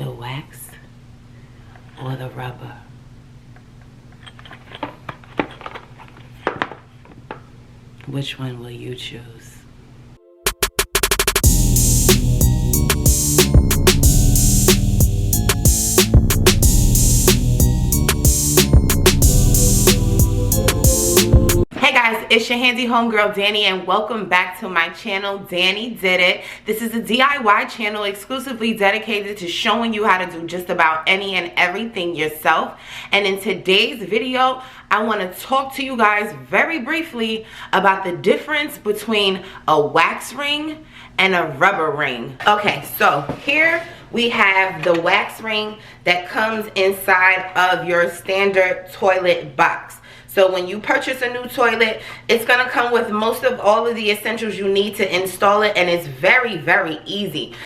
The wax or the rubber? Which one will you choose? Hey guys, it's your handy homegirl Danny, and welcome back to my channel, Danny Did It. This is a DIY channel exclusively dedicated to showing you how to do just about any and everything yourself. And in today's video, I want to talk to you guys very briefly about the difference between a wax ring and a rubber ring. Okay, so here we have the wax ring that comes inside of your standard toilet box. So when you purchase a new toilet, it's going to come with most of all of the essentials you need to install it, and it's very, very easy.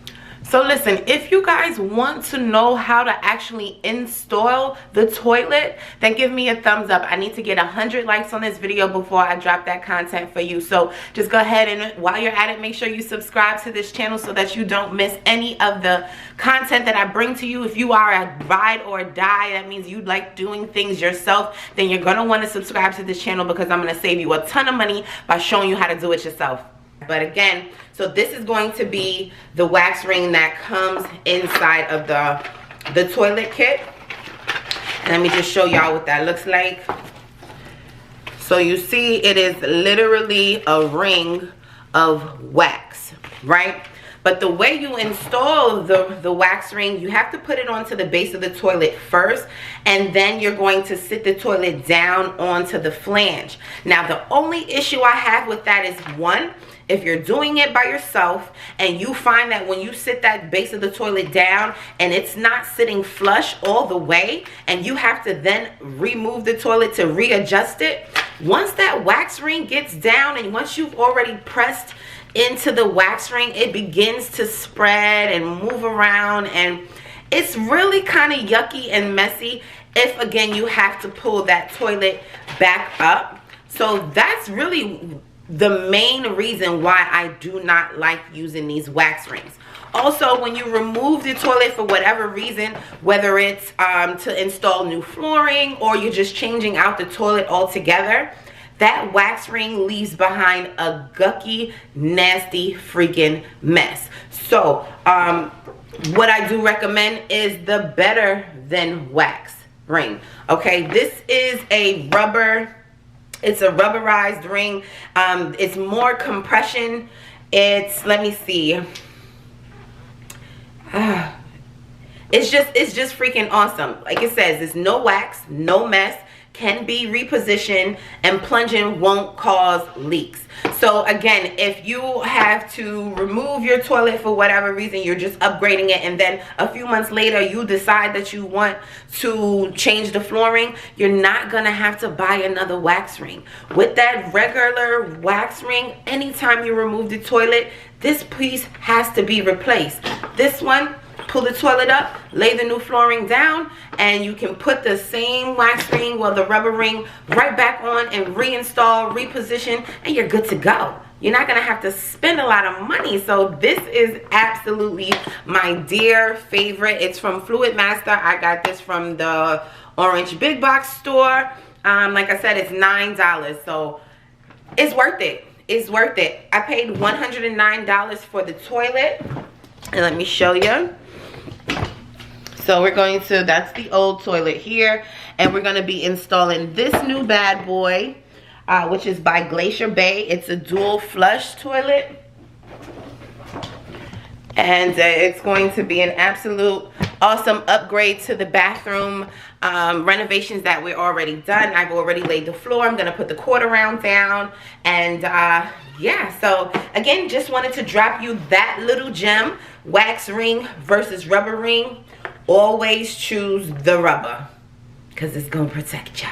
So listen, if you guys want to know how to actually install the toilet, then give me a thumbs up. I need to get 100 likes on this video before I drop that content for you. So just go ahead and while you're at it, make sure you subscribe to this channel so that you don't miss any of the content that I bring to you. If you are a ride or die, that means you like doing things yourself, then you're going to want to subscribe to this channel because I'm going to save you a ton of money by showing you how to do it yourself. But again, so this is going to be the wax ring that comes inside of the toilet kit. And let me just show y'all what that looks like. So you see, it is literally a ring of wax, right? But the way you install the wax ring, you have to put it onto the base of the toilet first, and then you're going to sit the toilet down onto the flange. Now, the only issue I have with that is, one, if you're doing it by yourself and you find that when you sit that base of the toilet down and it's not sitting flush all the way, and you have to then remove the toilet to readjust it, once that wax ring gets down and once you've already pressed into the wax ring, it begins to spread and move around, and it's really kind of yucky and messy if, again, you have to pull that toilet back up. So that's really the main reason why I do not like using these wax rings. Also, when you remove the toilet for whatever reason, whether it's to install new flooring or you're just changing out the toilet altogether, that wax ring leaves behind a gucky, nasty freaking mess. So what I do recommend is the Better Than Wax ring. Okay, this is a rubber. It's a rubberized ring. It's more compression. It's, let me see. It's just freaking awesome. Like it says, it's no wax, no mess, can be repositioned, and plunging won't cause leaks. So again, if you have to remove your toilet for whatever reason, you're just upgrading it, and then a few months later you decide that you want to change the flooring, you're not gonna have to buy another wax ring. With that regular wax ring, anytime you remove the toilet, this piece has to be replaced. This one, pull the toilet up, lay the new flooring down, and you can put the same wax ring, well, the rubber ring, right back on and reinstall, reposition, and you're good to go. You're not going to have to spend a lot of money. So this is absolutely my dear favorite. It's from Fluid Master. I got this from the Orange Big Box store. Like I said, it's $9. So it's worth it. It's worth it. I paid $109 for the toilet. And let me show you. So we're going to, that's the old toilet here, and we're going to be installing this new bad boy, which is by Glacier Bay. It's a dual flush toilet, and it's going to be an absolute awesome upgrade to the bathroom renovations that we're already done. I've already laid the floor. I'm going to put the quarter round down, and yeah, so again, just wanted to drop you that little gem. Wax ring versus rubber ring. Always choose the rubber because it's going to protect you.